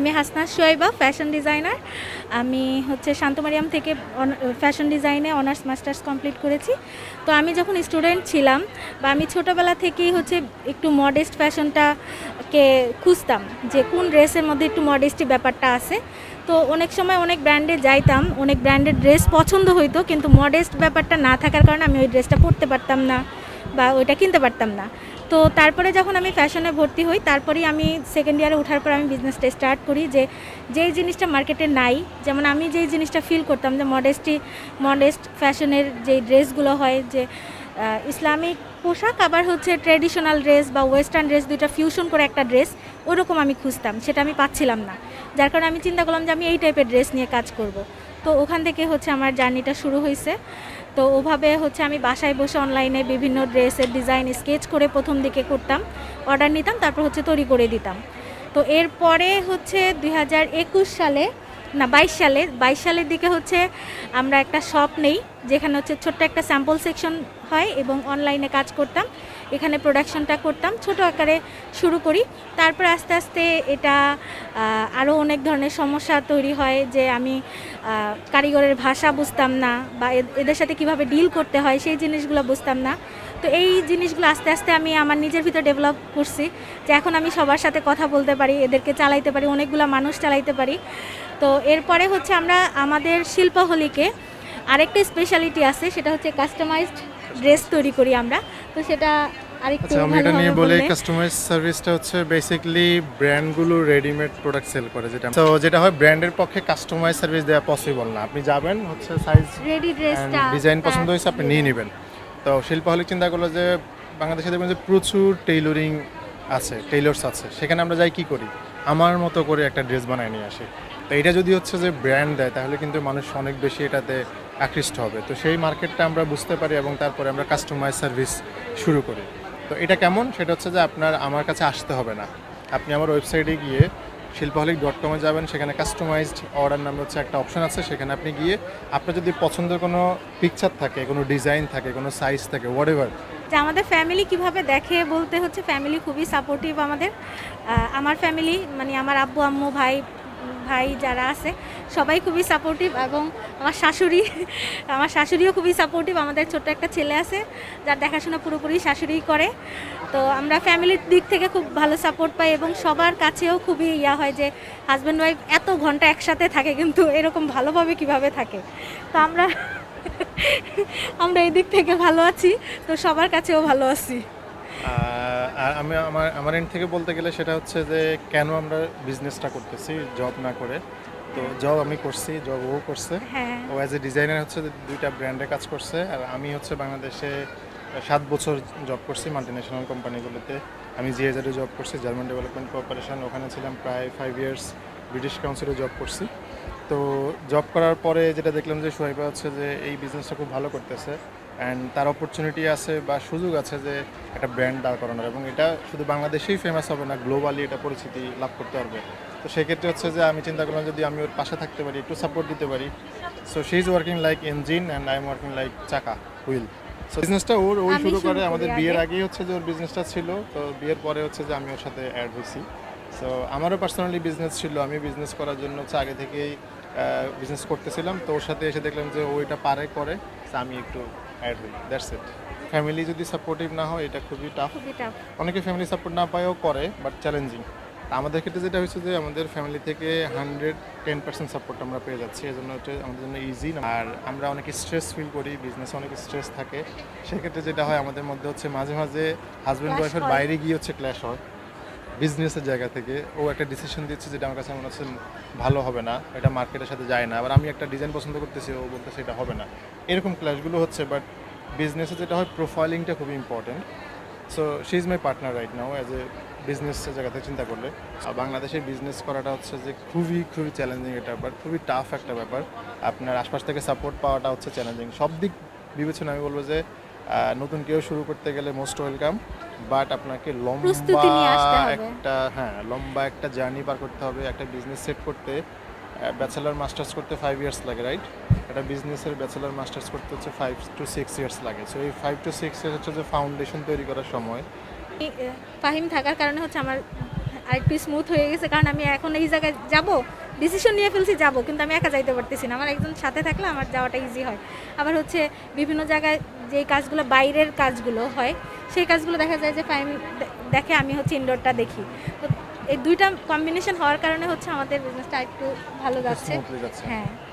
আমি Hasnat শোয়েবা, fashion designer. আমি হচ্ছে শান্তমারিয়াম থেকে ফ্যাশন ডিজাইনে অনার্স মাস্টার্স কমপ্লিট করেছি। তো আমি যখন স্টুডেন্ট ছিলাম বা আমি ছোটোবেলা থেকেই হচ্ছে একটু মডেস্ট ফ্যাশনটাকে খুঁজতাম, যে কোন ড্রেসের মধ্যে একটু মডেস্টি ব্যাপারটা আছে। তো অনেক সময় অনেক ব্র্যান্ডে যাইতাম, অনেক ব্র্যান্ডের ড্রেস পছন্দ হইতো, কিন্তু মডেস্ট ব্যাপারটা না থাকার কারণে আমি ওই ড্রেসটা পরতে পারতাম না বা ওইটা কিনতে পারতাম না। তো তারপরে যখন আমি ফ্যাশনে ভর্তি হই, তারপরেই আমি সেকেন্ড ইয়ারে ওঠার পর আমি বিজনেসটা স্টার্ট করি, যেই জিনিসটা মার্কেটে নাই, যেমন আমি যেই জিনিসটা ফিল করতাম যে মডেস্ট ফ্যাশনের যেই ড্রেসগুলো হয়, যে ইসলামিক পোশাক আবার হচ্ছে ট্র্যাডিশনাল ড্রেস বা ওয়েস্টার্ন ড্রেস, দুইটা ফিউশন করে একটা ড্রেস, ওরকম আমি খুঁজতাম, সেটা আমি পাচ্ছিলাম না। যার কারণে আমি চিন্তা করলাম যে আমি এই টাইপের ড্রেস নিয়ে কাজ করব। তো ওখান থেকে হচ্ছে আমার জার্নিটা শুরু হয়েছে। তো ওভাবে হচ্ছে আমি বাসায় বসে অনলাইনে বিভিন্ন ড্রেসের ডিজাইন স্কেচ করে প্রথম দিকে করতাম, অর্ডার নিতাম, তারপর হচ্ছে তৈরি করে দিতাম। তো এরপরে হচ্ছে 2021 সালে না 22 সালের দিকে হচ্ছে আমরা একটা শপ নেই, যেখানে হচ্ছে ছোট্ট একটা স্যাম্পল সেকশন হয় এবং অনলাইনে কাজ করতাম, এখানে প্রোডাকশনটা করতাম, ছোট আকারে শুরু করি। তারপর আস্তে আস্তে এটা আরও অনেক ধরনের সমস্যা তৈরি হয়, যে আমি কারিগরের ভাষা বুঝতাম না বা এদের সাথে কিভাবে ডিল করতে হয় সেই জিনিসগুলো বুঝতাম না। তো এই জিনিসগুলো আস্তে আস্তে আমি আমার নিজের ভিতরে ডেভেলপ করছি, যে এখন আমি সবার সাথে কথা বলতে পারি, এদেরকে চালাইতে পারি, অনেকগুলো মানুষ চালাইতে পারি। তো এরপরে হচ্ছে আমরা আমাদের শিল্পহলিকে আরেকটা স্পেশালিটি আছে, সেটা হচ্ছে কাস্টমাইজড ড্রেস তৈরি করি আমরা। তো সেটা আরেকটু আচ্ছা, আমি এটা নিয়ে ভালোভাবে বলি। বললে। কাস্টমাইজ সার্ভিসটা হচ্ছে বেসিক্যালি ব্র্যান্ডগুলো রেডিমেড প্রোডাক্ট সেল করে, যেটা হয় ব্র্যান্ডের পক্ষে কাস্টমাইজ সার্ভিস দেওয়া পসিবল না। আপনি যাবেন হচ্ছে সাইজ রেডি অ্যান্ড ড্রেসটা ডিজাইন পছন্দ হয়েছে, আপনি নিয়ে নেবেন। তো শিল্পহলিক চিন্তা করলো যে বাংলাদেশে দেখবেন যে প্রচুর টেইলরিং আছে, টেইলর্স আছে, সেখানে আমরা যাই কি করি, আমার মতো করে একটা ড্রেস বানায় নিয়ে আসি। তো এটা যদি হচ্ছে যে ব্র্যান্ড দেয়, তাহলে কিন্তু মানুষ অনেক বেশি এটাতে আকৃষ্ট হবে। তো সেই মার্কেটটা আমরা বুঝতে পারি এবং তারপরে আমরা কাস্টমাইজ সার্ভিস শুরু করি। তো এটা কেমন, সেটা হচ্ছে যে আমার কাছে আসতে হবে না। আপনি আমার ওয়েবসাইটে গিয়ে শিল্পহলিক.com-এ যাবেন, সেখানে কাস্টমাইজড অর্ডার নামে হচ্ছে একটা অপশন আছে, সেখানে আপনি গিয়ে আপনার যদি পছন্দের কোনো পিকচার থাকে, কোনো ডিজাইন থাকে, কোনো সাইজ থাকে, হোয়াট এভার। যে আমাদের ফ্যামিলি কিভাবে দেখে বলতে হচ্ছে ফ্যামিলি খুবই সাপোর্টিভ আমাদের। আমার ফ্যামিলি মানে আমার আব্বু আম্মু ভাই ভাই যারা আছে সবাই খুবই সাপোর্টিভ, এবং আমার শাশুড়িও খুবই সাপোর্টিভ। আমাদের ছোট্ট একটা ছেলে আছে যার দেখাশোনা পুরোপুরি শাশুড়িই করে। তো আমরা ফ্যামিলির দিক থেকে খুব ভালো সাপোর্ট পাই, এবং সবার কাছেও খুবই হয় যে হাজব্যান্ড ওয়াইফ এত ঘন্টা একসাথে থাকে, কিন্তু এরকম ভালোভাবে কিভাবে থাকে। তো আমরা আমরা এই দিক থেকে ভালো আছি, তো সবার কাছেও ভালো আছি। আর আমি আমার এন্ড থেকে বলতে গেলে সেটা হচ্ছে যে কেন আমরা বিজনেসটা করতেছি জব না করে। তো জব আমি করছি, জব ও করছে। হ্যাঁ। ও অ্যাজ এ ডিজাইনার হচ্ছে দুইটা ব্র্যান্ডে কাজ করছে, আর আমি হচ্ছে বাংলাদেশে 7 বছর জব করছি মাল্টিন্যাশনাল কোম্পানিগুলোতে। আমি জিএজআরে জব করছি, জার্মান ডেভেলপমেন্ট কোঅপারেশন, ওখানে ছিলাম প্রায় 5 ইয়ার্স। ব্রিটিশ কাউন্সিলে জব করছি। তো জব করার পরে যেটা দেখলাম যে সোহাইবা হচ্ছে যে এই বিজনেসটা খুব ভালো করতেছে, অ্যান্ড তার অপরচুনিটি আছে বা সুযোগ আছে যে একটা ব্র্যান্ড দাঁড় করানোর, এবং এটা শুধু বাংলাদেশেই ফেমাস হবে না, গ্লোবালি এটা পরিচিতি লাভ করতে পারবে। তো সেক্ষেত্রে হচ্ছে যে আমি চিন্তা করলাম যদি আমি ওর পাশে থাকতে পারি, একটু সাপোর্ট দিতে পারি। So she is working like engine and I am working like চাকা, হুইল। সো বিজনেসটা ওই আমি শুরু শুরু করে, করি আমাদের আগে। বিয়ের আগেই হচ্ছে যে ওর বিজনেসটা ছিল। তো বিয়ের পরে হচ্ছে যে আমি ওর সাথে অ্যাড হয়েছি। সো আমারও পার্সোনালি বিজনেস ছিল, আমি বিজনেস করার জন্য হচ্ছে আগে থেকেই বিজনেস করতেছিলাম। তো ওর সাথে এসে দেখলাম যে ও এটা করে, তো আমি একটু অ্যাড হই, দ্যাটস ইট। ফ্যামিলি যদি সাপোর্টিভ না হয় এটা খুবই টাফ। খুবই টাফ। অনেকে ফ্যামিলি সাপোর্ট না পায়ও করে, বাট চ্যালেঞ্জিং। আমাদের ক্ষেত্রে যেটা হয়েছে যে আমাদের ফ্যামিলি থেকে 110% সাপোর্ট আমরা পেয়ে যাচ্ছি, এই জন্য হচ্ছে আমাদের জন্য ইজি না। আর আমরা অনেক স্ট্রেস ফিল করি, বিজনেসে অনেক স্ট্রেস থাকে। সেক্ষেত্রে যেটা হয় আমাদের মধ্যে হচ্ছে মাঝে মাঝে হাজব্যান্ড Clash ওয়াইফের হয়। বাইরে গিয়ে হচ্ছে ক্ল্যাশ হয় বিজনেসের জায়গা থেকে। ও একটা ডিসিশন দিচ্ছে যেটা আমার কাছে মনে হচ্ছে ভালো হবে না, এটা মার্কেটের সাথে যায় না। আবার আমি একটা ডিজাইন পছন্দ করতেছি, ও বলতেছে এটা হবে না। এরকম ক্লাসগুলো হচ্ছে, বাট বিজনেসে যেটা হয় প্রোফাইলিংটা খুবই important. So she is my partner right now as a বিজনেসের জায়গা থেকে চিন্তা করলে। আর বাংলাদেশে বিজনেস করাটা হচ্ছে যে খুবই খুবই চ্যালেঞ্জিং এটা, বাট খুবই টাফ একটা ব্যাপার। আপনার আশপাশ থেকে সাপোর্ট পাওয়াটা হচ্ছে চ্যালেঞ্জিং। সব দিক বিবেচনা আমি বলবো যে নতুন কেউ শুরু করতে গেলে মোস্ট ওয়েলকাম, বাট আপনাকে প্রস্তুতি নিয়ে আসতে হবে। লম্বা একটা জার্নি পার করতে হবে। একটা বিজনেস সেট করতে ব্যাচেলার মাস্টার্স করতে 5 ইয়ার্স লাগে, রাইট? একটা বিজনেসের ব্যাচেলার মাস্টার্স করতে হচ্ছে 5 to 6 ইয়ার্স লাগে। সো এই 5 to 6 ইয়ার্স হচ্ছে যে ফাউন্ডেশন তৈরি করার সময়। ফাহিম থাকার কারণে হচ্ছে আর একটু স্মুথ হয়ে গেছে, কারণ আমি এখন এই জায়গায় যাব, ডিসিশন নিয়ে ফেলছি যাব, কিন্তু আমি একা যাইতে পারতেছি না, আমার একজন সাথে থাকলে আমার যাওয়াটা ইজি হয়। আবার হচ্ছে বিভিন্ন জায়গায় যেই কাজগুলো বাইরের কাজগুলো হয় সেই কাজগুলো দেখা যায় যে ফাইম দেখে, আমি হচ্ছে ইনডোরটা দেখি। তো এই দুইটা কম্বিনেশন হওয়ার কারণে হচ্ছে আমাদের বিজনেসটা একটু ভালো যাচ্ছে। স্মুথলি যাচ্ছে। হ্যাঁ।